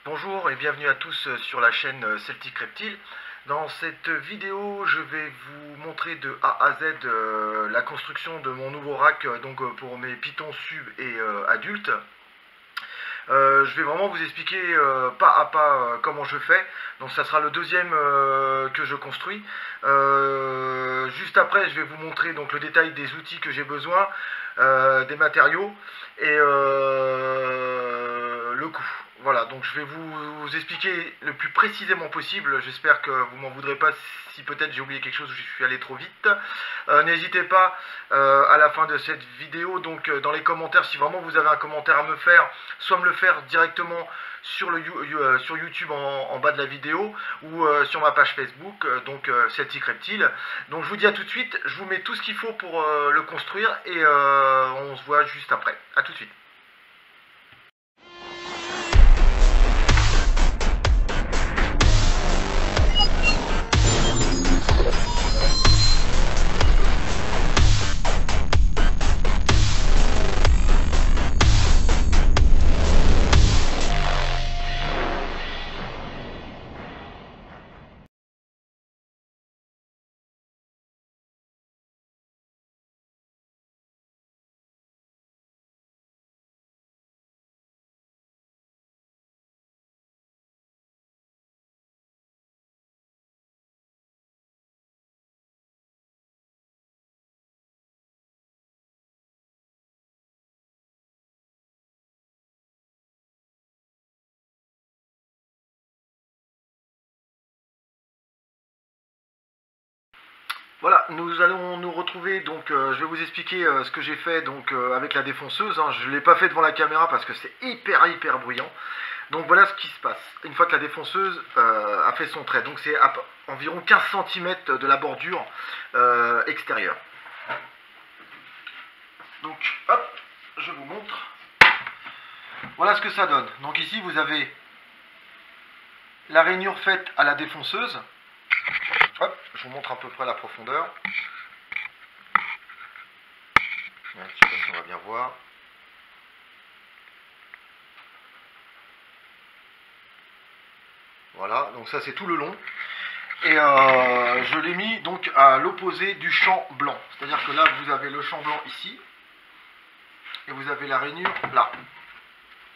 Bonjour et bienvenue à tous sur la chaîne Celtic Reptile. Dans cette vidéo, je vais vous montrer de A à Z la construction de mon nouveau rack pour mes pitons sub et adultes. Je vais vraiment vous expliquer pas à pas comment je fais. Donc ça sera le deuxième que je construis. Juste après, je vais vous montrer donc le détail des outils que j'ai besoin, des matériaux et le coût. Voilà, donc je vais vous expliquer le plus précisément possible. J'espère que vous m'en voudrez pas si peut-être j'ai oublié quelque chose ou je suis allé trop vite. N'hésitez pas à la fin de cette vidéo, donc dans les commentaires, si vraiment vous avez un commentaire à me faire, soit me le faire directement sur YouTube en bas de la vidéo ou sur ma page Facebook, Celtic Reptile. Donc je vous dis à tout de suite, je vous mets tout ce qu'il faut pour le construire et on se voit juste après. A tout de suite. Voilà, nous allons nous retrouver, donc je vais vous expliquer ce que j'ai fait avec la défonceuse. Je ne l'ai pas fait devant la caméra parce que c'est hyper bruyant. Donc voilà ce qui se passe, une fois que la défonceuse a fait son trait. Donc c'est à environ 15 cm de la bordure extérieure. Donc hop, je vous montre. Voilà ce que ça donne. Donc ici vous avez la rainure faite à la défonceuse. Hop, je vous montre à peu près la profondeur. Je ne sais pas si on va bien voir. Voilà, donc ça c'est tout le long. Et je l'ai mis donc à l'opposé du champ blanc. C'est-à-dire que là vous avez le champ blanc ici. Et vous avez la rainure là.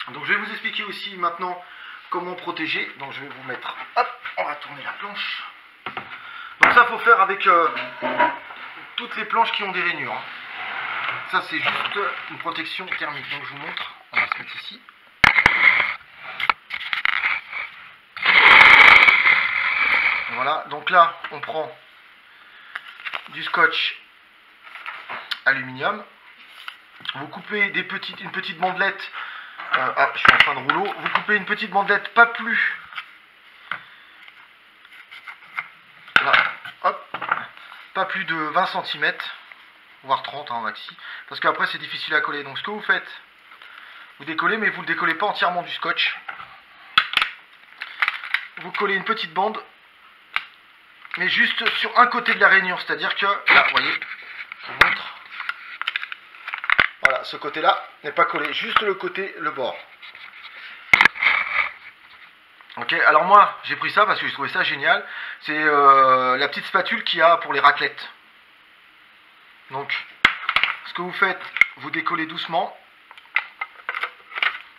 Donc je vais vous expliquer aussi maintenant comment protéger. Donc je vais vous mettre, hop, on va tourner la planche. Donc ça faut faire avec toutes les planches qui ont des rainures. Ça c'est juste une protection thermique. Donc je vous montre, on va se mettre ici. Voilà, donc là on prend du scotch aluminium. Vous coupez une petite bandelette. Je suis en fin de rouleau. Vous coupez une petite bandelette, pas plus. Là, hop, pas plus de 20 cm, voire 30 maxi. Parce qu'après c'est difficile à coller. Donc ce que vous faites, vous décollez, mais vous ne le décollez pas entièrement du scotch. Vous collez une petite bande, mais juste sur un côté de la rainure. C'est-à-dire que, là, vous voyez, je vous montre. Voilà, ce côté-là n'est pas collé, juste le côté, le bord. Ok, alors moi, j'ai pris ça parce que j'ai trouvé ça génial. C'est la petite spatule qu'il y a pour les raclettes. Donc, ce que vous faites, vous décollez doucement.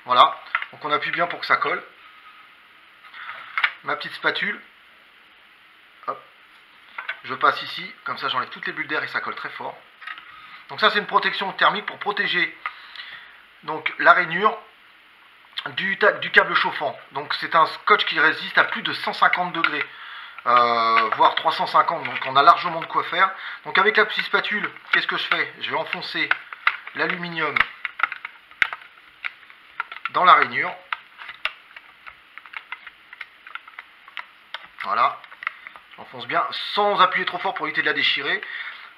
Voilà, donc on appuie bien pour que ça colle. Ma petite spatule. Hop. Je passe ici, comme ça j'enlève toutes les bulles d'air et ça colle très fort. Donc ça c'est une protection thermique pour protéger donc la rainure du câble chauffant. Donc c'est un scotch qui résiste à plus de 150 degrés, voire 350, donc on a largement de quoi faire. Donc avec la petite spatule, qu'est-ce que je fais? Je vais enfoncer l'aluminium dans la rainure. Voilà, j'enfonce bien sans appuyer trop fort pour éviter de la déchirer.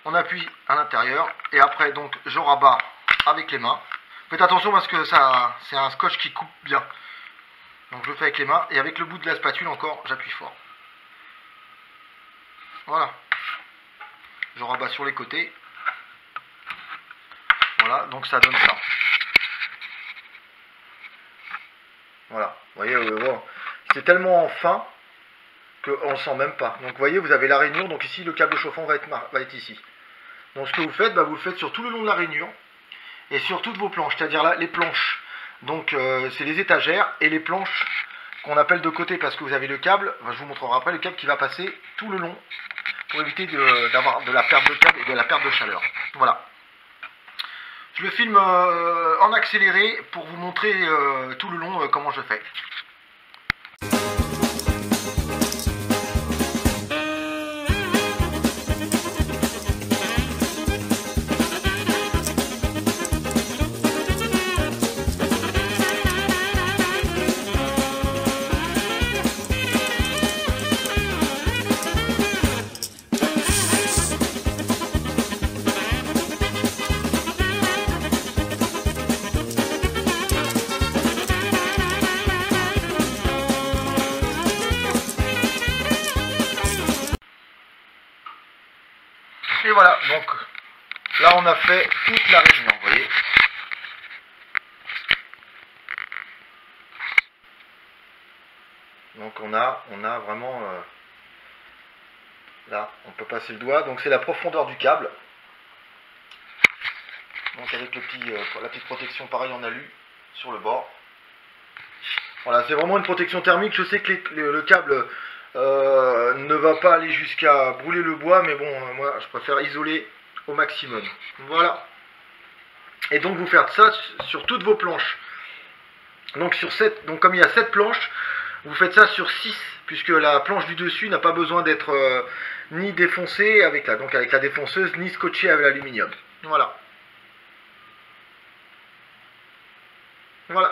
On appuie à l'intérieur et après donc je rabats avec les mains. Faites attention parce que ça c'est un scotch qui coupe bien. Donc je le fais avec les mains et avec le bout de la spatule encore j'appuie fort. Voilà. Je rabats sur les côtés. Voilà, donc ça donne ça. Voilà, vous voyez, bon, c'est tellement fin qu'on ne sent même pas. Donc vous voyez, vous avez la rainure, donc ici le câble chauffant va être ici. Donc ce que vous faites, vous le faites sur tout le long de la rainure et sur toutes vos planches, c'est-à-dire là les planches. Donc c'est les étagères et les planches qu'on appelle de côté parce que vous avez le câble, je vous montrerai après, le câble qui va passer tout le long pour éviter d'avoir de la perte de câble et de la perte de chaleur. Voilà. Je le filme en accéléré pour vous montrer tout le long comment je fais. Et voilà, donc là on a fait toute la réunion, vous voyez. Donc on a vraiment là on peut passer le doigt, donc c'est la profondeur du câble. Donc avec la petite protection pareil en alu sur le bord. Voilà, c'est vraiment une protection thermique. Je sais que le câble ne va pas aller jusqu'à brûler le bois, mais bon, moi je préfère isoler au maximum. Voilà. Et donc vous faites ça sur toutes vos planches. Donc donc comme il y a 7 planches, vous faites ça sur 6, puisque la planche du dessus n'a pas besoin d'être ni défoncée avec la défonceuse, ni scotchée avec l'aluminium. Voilà. Voilà.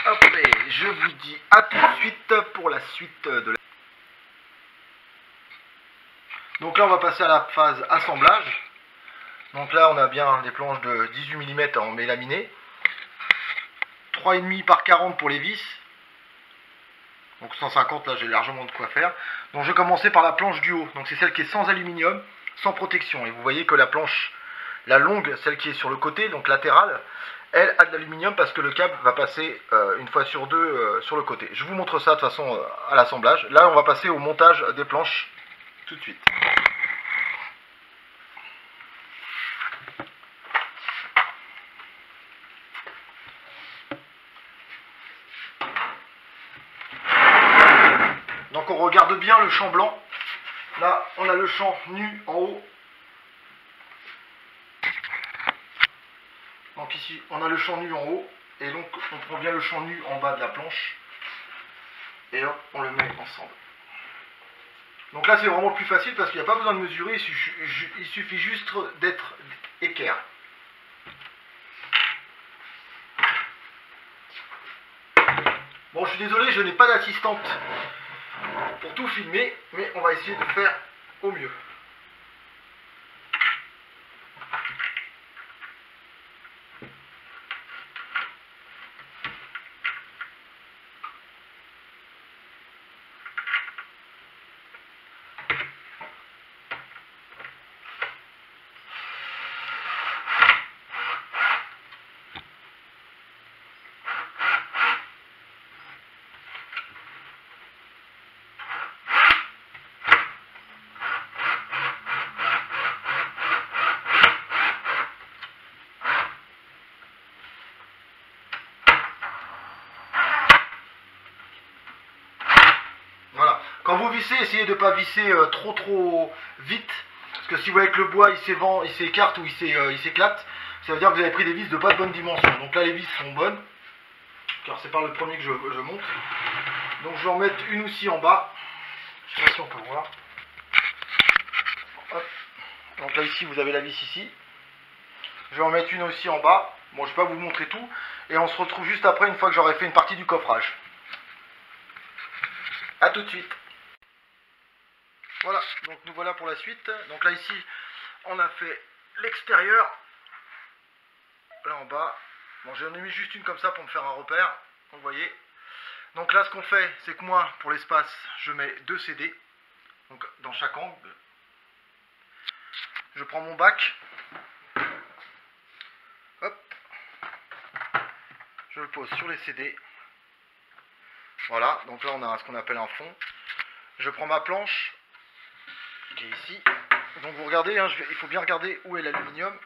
Hop, et je vous dis à tout de suite pour la suite de la... Donc là on va passer à la phase assemblage. Donc là on a bien des planches de 18 mm en mélaminé. 3,5 par 40 pour les vis. Donc 150, là j'ai largement de quoi faire. Donc je vais commencer par la planche du haut. Donc c'est celle qui est sans aluminium, sans protection. Et vous voyez que la planche, la longue, celle qui est sur le côté, donc latérale, elle a de l'aluminium parce que le câble va passer une fois sur deux sur le côté. Je vous montre ça de toute façon à l'assemblage. Là on va passer au montage des planches tout de suite. Donc on regarde bien le champ blanc. Là on a le champ nu en haut. Donc ici on a le champ nu en haut. Et donc on prend bien le champ nu en bas de la planche. Et hop, on le met ensemble. Donc là c'est vraiment plus facile parce qu'il n'y a pas besoin de mesurer. Il suffit juste d'être équerre. Bon, je suis désolé, je n'ai pas d'assistante pour tout filmer, mais on va essayer de faire au mieux. Quand vous vissez, essayez de ne pas visser trop vite. Parce que si vous voyez que le bois il s'écarte ou il s'éclate, ça veut dire que vous avez pris des vis de pas de bonne dimension. Donc là les vis sont bonnes. Car c'est par le premier que je monte. Donc je vais en mettre une aussi en bas. Je ne sais pas si on peut voir. Hop. Donc là ici vous avez la vis ici. Je vais en mettre une aussi en bas. Bon, je ne vais pas vous montrer tout. Et on se retrouve juste après une fois que j'aurai fait une partie du coffrage. A tout de suite. Voilà, donc nous voilà pour la suite. Donc là ici, on a fait l'extérieur. Là en bas. Bon, j'en ai mis juste une comme ça pour me faire un repère. Vous voyez. Donc là ce qu'on fait, c'est que moi, pour l'espace, je mets 2 CD. Donc dans chaque angle. Je prends mon bac. Hop. je le pose sur les CD. Voilà, donc là on a ce qu'on appelle un fond. Je prends ma planche qui est ici. Donc vous regardez, hein, il faut bien regarder où est l'aluminium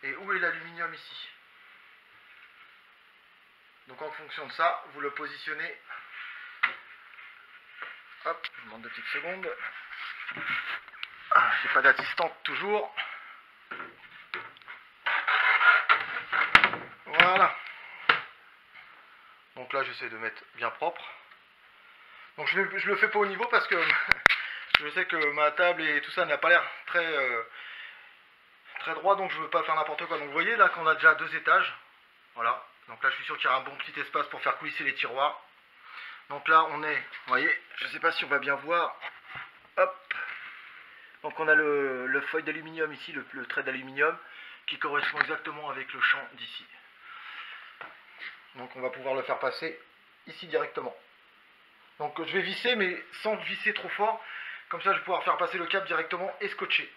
et où est l'aluminium ici. Donc en fonction de ça, vous le positionnez. Hop, je vous demande 2 petites secondes. J'ai pas d'assistante toujours. Voilà. Donc là j'essaie de mettre bien propre. Donc je le fais pas au niveau parce que je sais que ma table et tout ça n'a pas l'air très droit, donc je veux pas faire n'importe quoi. Donc vous voyez là qu'on a déjà 2 étages. Voilà. Donc là je suis sûr qu'il y aura un bon petit espace pour faire coulisser les tiroirs. Donc là on est, vous voyez, je sais pas si on va bien voir. Hop. Donc on a le feuille d'aluminium ici, le trait d'aluminium qui correspond exactement avec le champ d'ici. Donc on va pouvoir le faire passer ici directement. Donc je vais visser, mais sans visser trop fort. Comme ça je vais pouvoir faire passer le câble directement et scotcher.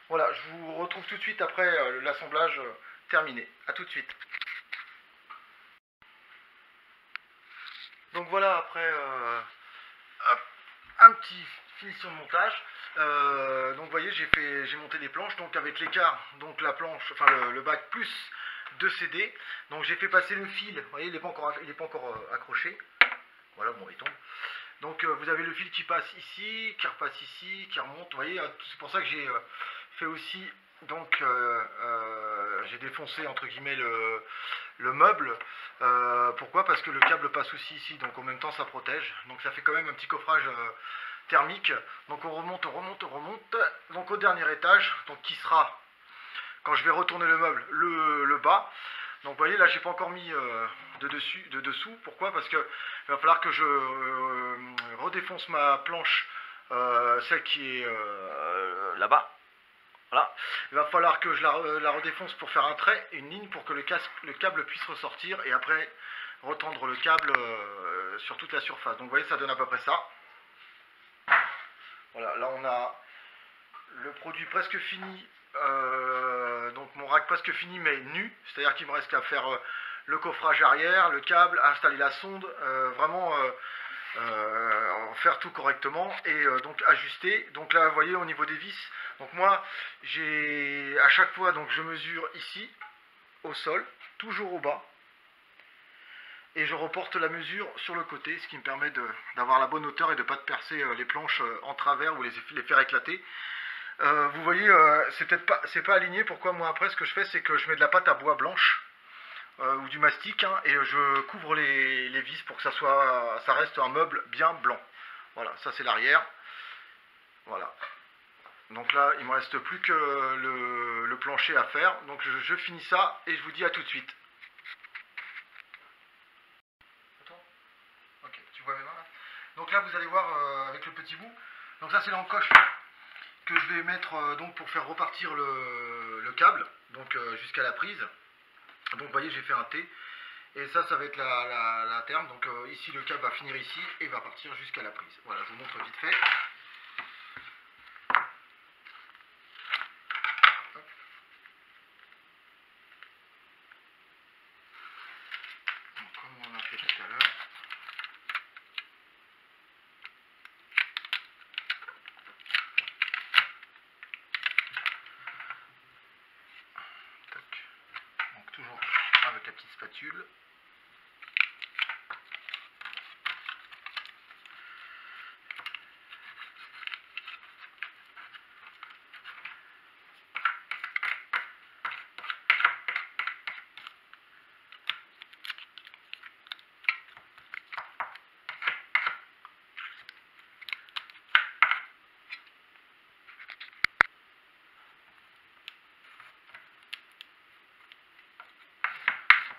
Voilà, je vous retrouve tout de suite après l'assemblage terminé. A tout de suite. Donc voilà, après un petit finition de montage. Donc vous voyez, j'ai monté des planches, donc avec l'écart, donc la planche, enfin le bac plus 2 CD. Donc j'ai fait passer le fil, vous voyez, il n'est pas encore accroché. Voilà, bon, il tombe. Donc vous avez le fil qui passe ici, qui repasse ici, qui remonte. Vous voyez, c'est pour ça que j'ai fait aussi, donc j'ai défoncé entre guillemets le meuble. Pourquoi? Parce que le câble passe aussi ici, donc en même temps ça protège. Donc ça fait quand même un petit coffrage thermique. Donc on remonte. Donc au dernier étage, donc qui sera, quand je vais retourner le meuble, le bas. Donc vous voyez là j'ai pas encore mis de dessous. Pourquoi? Parce que il va falloir que je redéfonce ma planche, celle qui est là-bas. Voilà. Il va falloir que je la redéfonce pour faire un trait, une ligne pour que le câble puisse ressortir et après retendre le câble sur toute la surface. Donc vous voyez ça donne à peu près ça. Voilà, là on a le produit presque fini. Donc mon rack presque fini mais nu, c'est-à-dire qu'il me reste qu'à faire le coffrage arrière, le câble, installer la sonde, vraiment faire tout correctement et donc ajuster. Donc là vous voyez au niveau des vis, donc moi j'ai à chaque fois, donc je mesure ici au sol, toujours au bas, et je reporte la mesure sur le côté, ce qui me permet d'avoir la bonne hauteur et de ne pas percer les planches en travers ou les faire éclater. Vous voyez, c'est pas aligné. Pourquoi? Moi après ce que je fais, c'est que je mets de la pâte à bois blanche ou du mastic, hein, et je couvre les vis pour que ça reste un meuble bien blanc. Voilà, ça c'est l'arrière. Voilà. Donc là, il me reste plus que le plancher à faire. Donc je finis ça et je vous dis à tout de suite. Attends. Ok, tu vois mes mains là. Donc là, vous allez voir avec le petit bout. Donc ça c'est l'encoche que je vais mettre donc pour faire repartir le câble, donc jusqu'à la prise. Donc vous voyez j'ai fait un T et ça va être la terme. Donc ici le câble va finir ici et va partir jusqu'à la prise. Voilà, je vous montre vite fait. Hop. Donc, comme on a fait tout à l'heure. Donc toujours avec la petite spatule.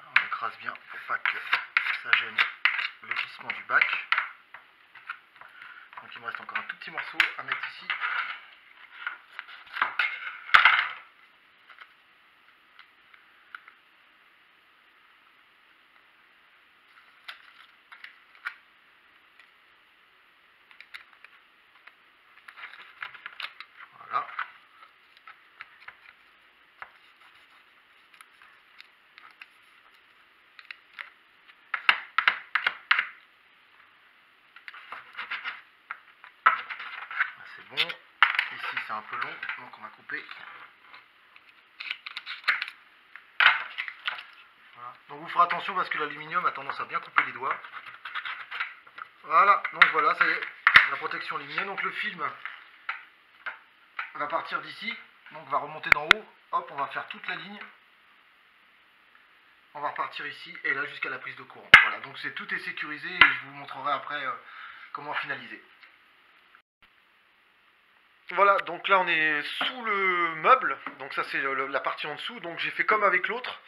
On écrase bien pour pas que ça gêne le glissement du bac. Donc il me reste encore un tout petit morceau à mettre ici. Voilà. bon. Ici c'est un peu long, donc on va couper. Voilà. Donc vous ferez attention parce que l'aluminium a tendance à bien couper les doigts. Voilà, donc voilà, ça y est, la protection lignée. Donc le film va partir d'ici, donc va remonter d'en haut. Hop, on va faire toute la ligne. On va repartir ici et là jusqu'à la prise de courant. Voilà, donc tout est sécurisé et je vous montrerai après comment finaliser. Voilà, donc là on est sous le meuble, donc ça c'est la partie en dessous, donc j'ai fait comme avec l'autre.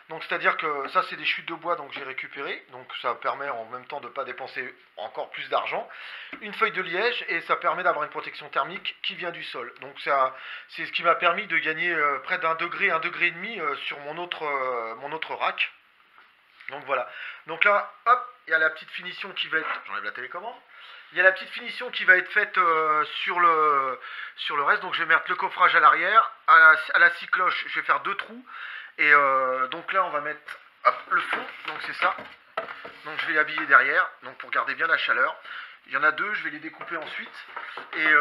Donc c'est-à-dire que ça c'est des chutes de bois, donc j'ai récupéré, donc ça permet en même temps de ne pas dépenser encore plus d'argent. Une feuille de liège et ça permet d'avoir une protection thermique qui vient du sol. Donc c'est ce qui m'a permis de gagner près d'1 degré, 1,5 degré sur mon autre rack. Donc voilà. Donc là, hop, il y a la petite finition qui va être... J'enlève la télécommande. Il y a la petite finition qui va être faite sur le reste. Donc je vais mettre le coffrage à l'arrière. À la scie cloche, je vais faire 2 trous. Et donc là, on va mettre hop, le fond. Donc c'est ça. Donc je vais l'habiller derrière. Donc pour garder bien la chaleur. Il y en a 2, je vais les découper ensuite. Et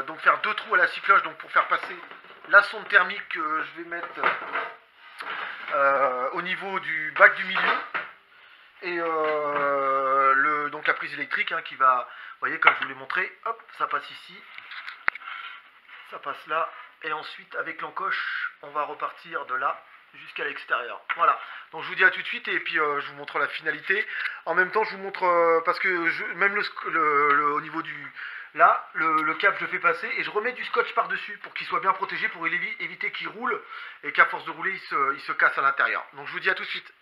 donc faire 2 trous à la scie cloche. Donc pour faire passer la sonde thermique que je vais mettre... au niveau du bac du milieu et donc la prise électrique qui va, vous voyez comme je vous l'ai montré, hop, ça passe ici, ça passe là et ensuite avec l'encoche on va repartir de là jusqu'à l'extérieur. Voilà, donc je vous dis à tout de suite et puis je vous montre la finalité. En même temps je vous montre parce que même au niveau du... Là, le câble je le fais passer et je remets du scotch par-dessus pour qu'il soit bien protégé, pour éviter qu'il roule et qu'à force de rouler, il se casse à l'intérieur. Donc je vous dis à tout de suite.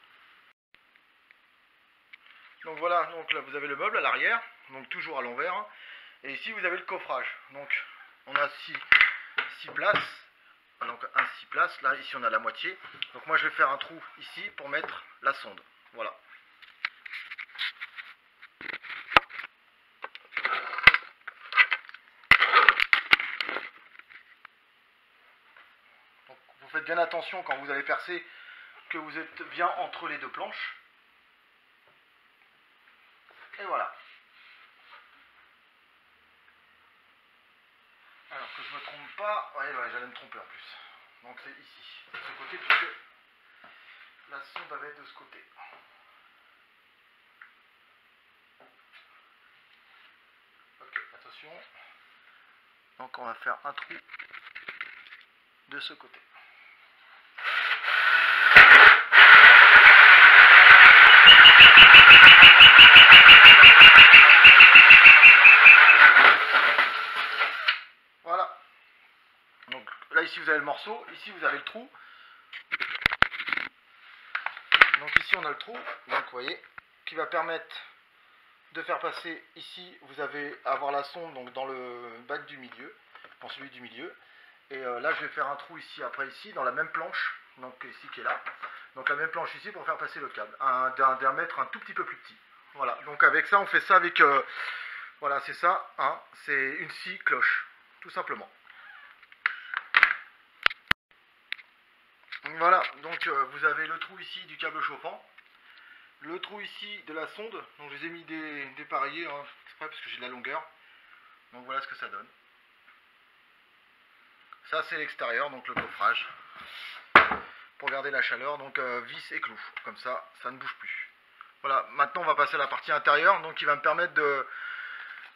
Donc voilà, donc là vous avez le meuble à l'arrière, donc toujours à l'envers. Et ici vous avez le coffrage. Donc on a 6 places. Donc un 6 places, là ici on a la moitié. Donc moi je vais faire un trou ici pour mettre la sonde. Voilà. Vous faites bien attention quand vous allez percer que vous êtes bien entre les 2 planches. Et voilà. Alors que je me trompe pas, ouais j'allais me tromper en plus. Donc c'est ici, de ce côté, puisque la sonde va être de ce côté. Ok, attention. Donc on va faire un trou de ce côté. Voilà. Donc là ici vous avez le morceau, ici vous avez le trou. Donc ici on a le trou, donc vous voyez, qui va permettre de faire passer ici, vous avez avoir la sonde donc dans le bac du milieu, dans celui du milieu. Et là je vais faire un trou ici, après ici, dans la même planche, donc ici qui est là. Donc la même planche ici pour faire passer le câble, un diamètre un tout petit peu plus petit. Voilà, donc avec ça on fait ça avec, voilà c'est ça, c'est une scie cloche, tout simplement. Voilà, donc vous avez le trou ici du câble chauffant, le trou ici de la sonde, donc je les ai mis dépareillés, exprès parce que j'ai de la longueur. Donc voilà ce que ça donne. Ça c'est l'extérieur, donc le coffrage, pour garder la chaleur, donc vis et clous, comme ça, ça ne bouge plus. Voilà, maintenant on va passer à la partie intérieure, donc qui va me permettre de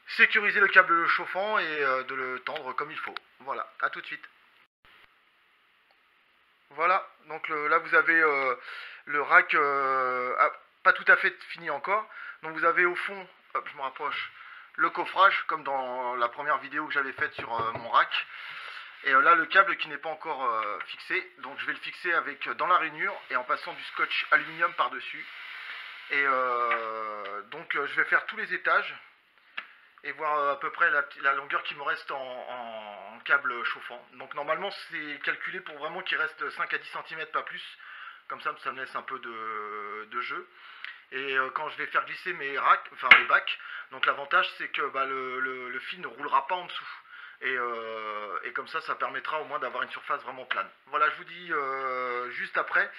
sécuriser le câble chauffant et de le tendre comme il faut. Voilà, à tout de suite. Voilà, donc là vous avez le rack pas tout à fait fini encore. Donc vous avez au fond, hop, je me rapproche, le coffrage, comme dans la première vidéo que j'avais faite sur mon rack. Et là le câble qui n'est pas encore fixé, donc je vais le fixer avec dans la rainure et en passant du scotch aluminium par dessus. Et donc je vais faire tous les étages et voir à peu près la longueur qui me reste en câble chauffant. Donc normalement c'est calculé pour vraiment qu'il reste 5 à 10 cm, pas plus. Comme ça me laisse un peu de jeu. Et quand je vais faire glisser mes bacs, donc l'avantage c'est que le fil ne roulera pas en dessous. Et comme ça permettra au moins d'avoir une surface vraiment plane. Voilà, je vous dis juste après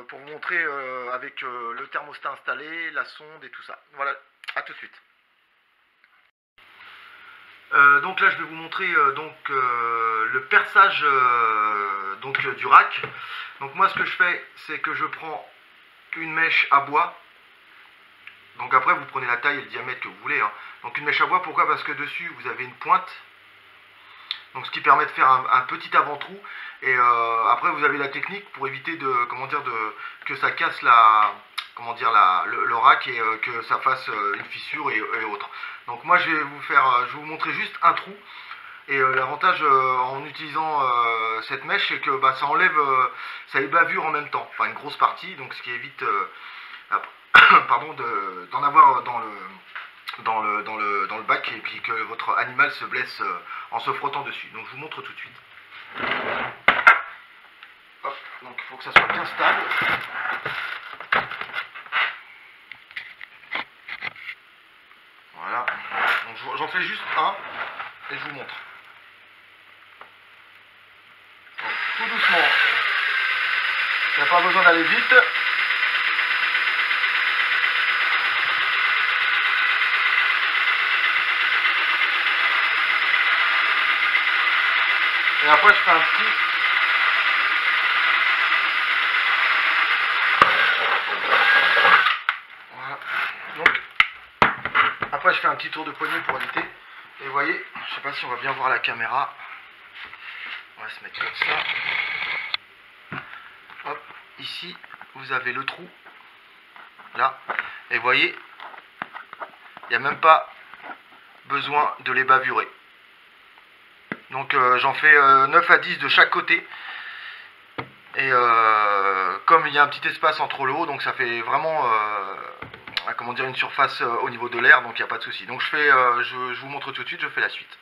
pour vous montrer avec le thermostat installé, la sonde et tout ça. Voilà, à tout de suite. Donc là je vais vous montrer le perçage du rack. Donc moi ce que je fais, c'est que je prends une mèche à bois. Donc après vous prenez la taille et le diamètre que vous voulez, hein. Donc une mèche à bois, pourquoi? Parce que dessus vous avez une pointe, donc ce qui permet de faire un petit avant-trou. Et après vous avez la technique pour éviter que ça casse le rack et que ça fasse une fissure et autres. Donc moi je vais vous montrer juste un trou. Et l'avantage en utilisant cette mèche, c'est que ça enlève, ça ébavure en même temps, enfin une grosse partie, donc ce qui évite pardon, d'en avoir dans le bac, et puis que votre animal se blesse en se frottant dessus. Donc je vous montre tout de suite. Hop, donc il faut que ça soit bien stable. Voilà, donc j'en fais juste un et je vous montre. Donc, tout doucement, il n'y a pas besoin d'aller vite. Et après je fais un petit... Voilà. Donc, après je fais un petit tour de poignet pour éviter. Et vous voyez, je sais pas si on va bien voir la caméra. On va se mettre comme ça. Hop, ici, vous avez le trou. Là. Et vous voyez, il n'y a même pas besoin de les bavurer. Donc j'en fais 9 à 10 de chaque côté. Et comme il y a un petit espace entre le haut, donc ça fait vraiment une surface au niveau de l'air, donc il n'y a pas de souci. Donc je vous montre tout de suite, je fais la suite.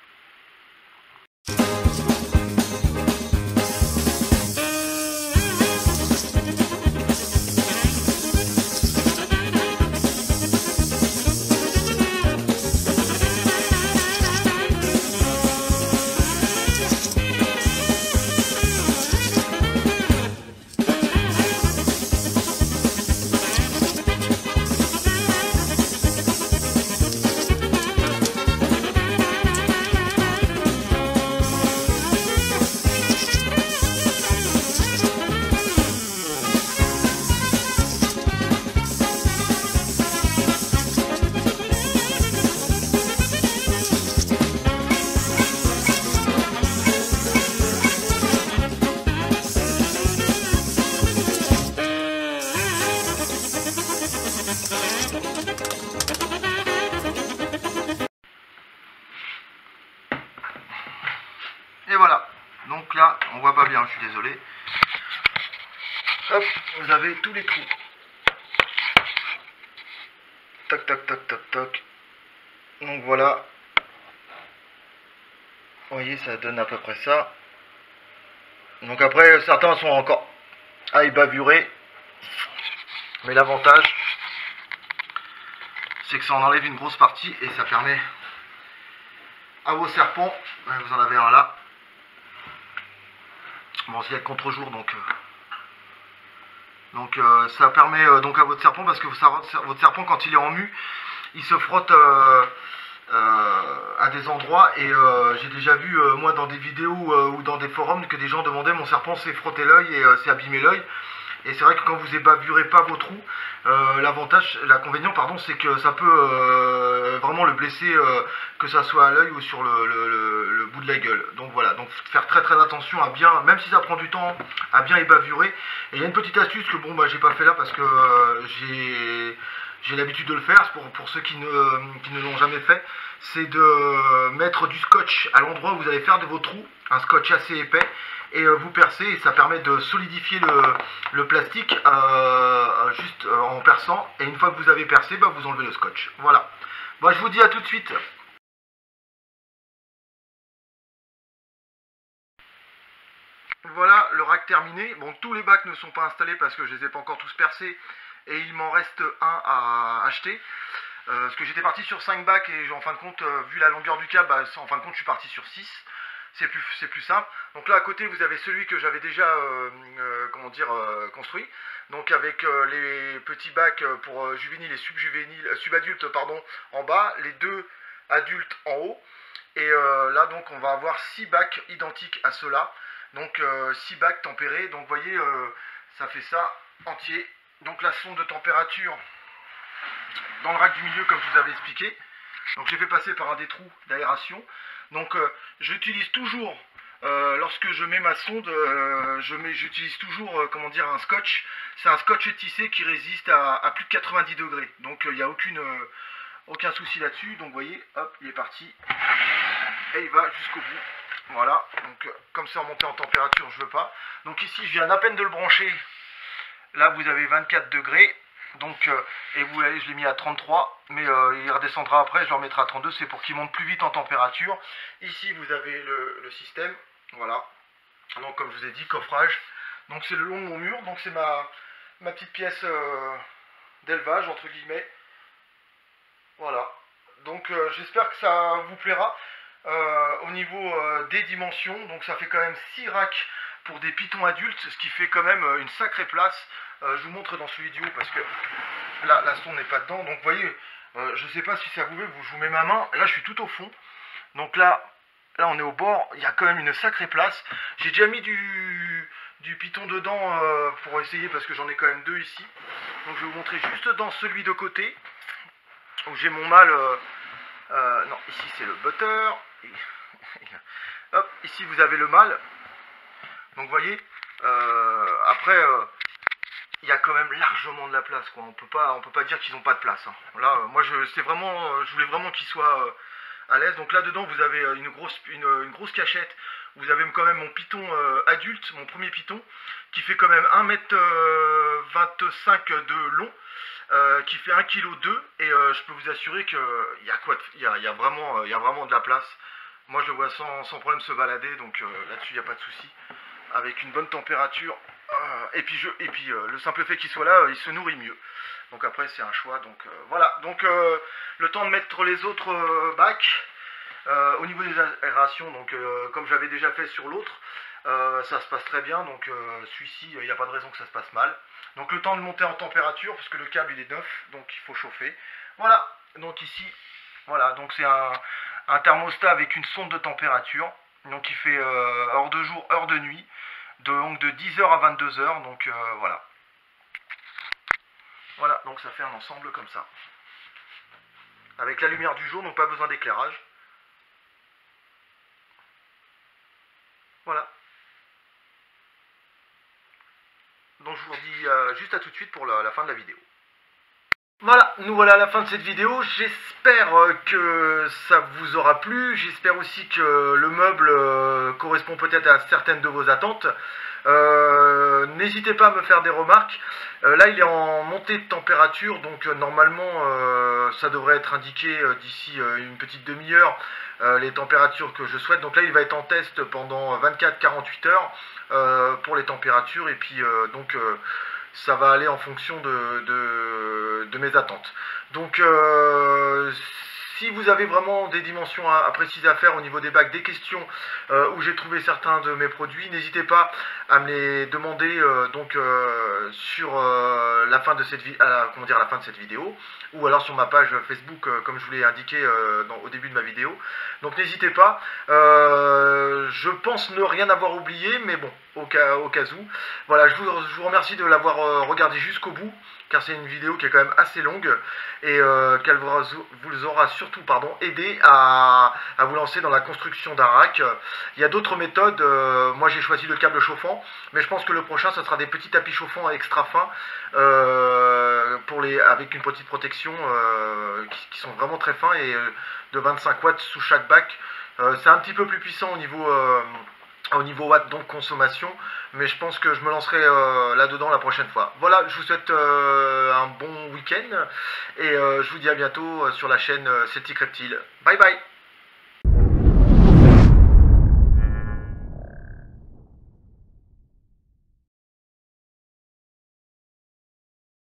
Et voilà, donc là on voit pas bien, je suis désolé. Hop, vous avez tous les trous. Tac tac tac tac tac. Donc voilà. Vous voyez, ça donne à peu près ça. Donc après certains sont encore à ébavurer. Mais l'avantage, c'est que ça en enlève une grosse partie et ça permet à vos serpents, vous en avez un là. Bon, s'il y a le contre-jour, donc ça permet donc à votre serpent, parce que votre serpent, quand il est en mue, il se frotte à des endroits, et j'ai déjà vu moi dans des vidéos ou dans des forums que des gens demandaient: mon serpent s'est frotté l'œil et s'est abîmé l'œil. Et c'est vrai que quand vous ébavurez pas vos trous, l'inconvénient pardon, c'est que ça peut vraiment le blesser, que ça soit à l'œil ou sur le bout de la gueule. Donc voilà, donc faire très très attention à bien, même si ça prend du temps, à bien ébavurer. Et il y a une petite astuce que bon j'ai pas fait là parce que j'ai l'habitude de le faire, pour ceux qui ne l'ont jamais fait, c'est de mettre du scotch à l'endroit où vous allez faire de vos trous, un scotch assez épais, et vous percez, et ça permet de solidifier le plastique juste en perçant, et une fois que vous avez percé, vous enlevez le scotch. Voilà. Moi je vous dis à tout de suite. Voilà le rack terminé. Bon, tous les bacs ne sont pas installés parce que je les ai pas encore tous percés, et il m'en reste un à acheter. Parce que j'étais parti sur 5 bacs, et en fin de compte, vu la longueur du câble, en fin de compte je suis parti sur 6. C'est plus simple. Donc là à côté vous avez celui que j'avais déjà construit. Donc avec les petits bacs pour juvéniles et subadultes en bas, les deux adultes en haut. Et là donc on va avoir 6 bacs identiques à ceux-là. Donc 6 bacs tempérés. Donc vous voyez, ça fait ça entier. Donc la sonde de température dans le rack du milieu comme je vous avais expliqué. Donc j'ai fait passer par un des trous d'aération. Donc j'utilise toujours, lorsque je mets ma sonde, j'utilise toujours comment dire, un scotch. C'est un scotch tissé qui résiste à plus de 90 degrés. Donc il n'y a aucun souci là-dessus. Donc vous voyez, hop, il est parti. Et il va jusqu'au bout. Voilà, donc comme c'est en montée en température, je veux pas. Donc ici, je viens à peine de le brancher. Là, vous avez 24 degrés. Donc, et vous voyez, je l'ai mis à 33. Mais il redescendra après, je le remettrai à 32. C'est pour qu'il monte plus vite en température. Ici, vous avez le système. Voilà. Donc, comme je vous ai dit, coffrage. Donc, c'est le long de mon mur. Donc, c'est ma petite pièce d'élevage, entre guillemets. Voilà. Donc, j'espère que ça vous plaira. Au niveau des dimensions, donc ça fait quand même 6 racks pour des pitons adultes, ce qui fait quand même une sacrée place. Je vous montre dans ce vidéo parce que là la sonde n'est pas dedans. Donc vous voyez, je sais pas si ça vous veut, je vous mets ma main. Là je suis tout au fond. Donc là on est au bord, il y a quand même une sacrée place. J'ai déjà mis du piton dedans pour essayer parce que j'en ai quand même 2 ici. Donc je vais vous montrer juste dans celui de côté où j'ai mon mâle. Non, ici c'est le butter. Hop, ici vous avez le mâle. Donc vous voyez, après il y a quand même largement de la place, quoi. On peut pas dire qu'ils n'ont pas de place, hein. Là, moi je voulais vraiment qu'ils soient à l'aise. Donc là dedans vous avez une grosse cachette. Vous avez quand même mon python adulte, mon premier python, qui fait quand même 1,25 m de long. Qui fait 1,2 kg et je peux vous assurer qu'il y a vraiment de la place. Moi je le vois sans problème se balader, donc là-dessus il n'y a pas de souci. Avec une bonne température, et puis le simple fait qu'il soit là, il se nourrit mieux. Donc après c'est un choix, donc voilà. Donc le temps de mettre les autres bacs, au niveau des aérations, donc comme j'avais déjà fait sur l'autre, ça se passe très bien, donc celui-ci, il n'y a pas de raison que ça se passe mal. Donc le temps de monter en température, parce que le câble il est neuf, donc il faut chauffer. Voilà, donc ici, voilà, donc c'est un thermostat avec une sonde de température. Donc il fait heure de jour, heure de nuit, donc de 10 h à 22 h, donc voilà. Voilà, donc ça fait un ensemble comme ça. Avec la lumière du jour, donc pas besoin d'éclairage. Voilà. Donc je vous dis juste à tout de suite pour la fin de la vidéo. Voilà, nous voilà à la fin de cette vidéo. J'espère que ça vous aura plu. J'espère aussi que le meuble correspond peut-être à certaines de vos attentes. N'hésitez pas à me faire des remarques. Là il est en montée de température, donc normalement ça devrait être indiqué d'ici une petite demi-heure les températures que je souhaite. Donc là il va être en test pendant 24-48 heures pour les températures, et puis donc ça va aller en fonction de mes attentes. Donc si vous avez vraiment des dimensions à préciser à faire au niveau des bacs, des questions où j'ai trouvé certains de mes produits, n'hésitez pas à me les demander sur la fin de cette vidéo, ou alors sur ma page Facebook comme je vous l'ai indiqué au début de ma vidéo. Donc n'hésitez pas. Je pense ne rien avoir oublié, mais bon, au cas où. Voilà, je vous remercie de l'avoir regardé jusqu'au bout, car c'est une vidéo qui est quand même assez longue, et qu'elle vous aura surtout aidé à vous lancer dans la construction d'un rack. Il y a d'autres méthodes. Moi j'ai choisi le câble chauffant, mais je pense que le prochain ce sera des petits tapis chauffants extra fins avec une petite protection qui sont vraiment très fins, et de 25 watts sous chaque bac. C'est un petit peu plus puissant au niveau watts, donc consommation, mais je pense que je me lancerai là-dedans la prochaine fois. Voilà, je vous souhaite un bon week-end, et je vous dis à bientôt sur la chaîne Celtic Reptile. Bye bye.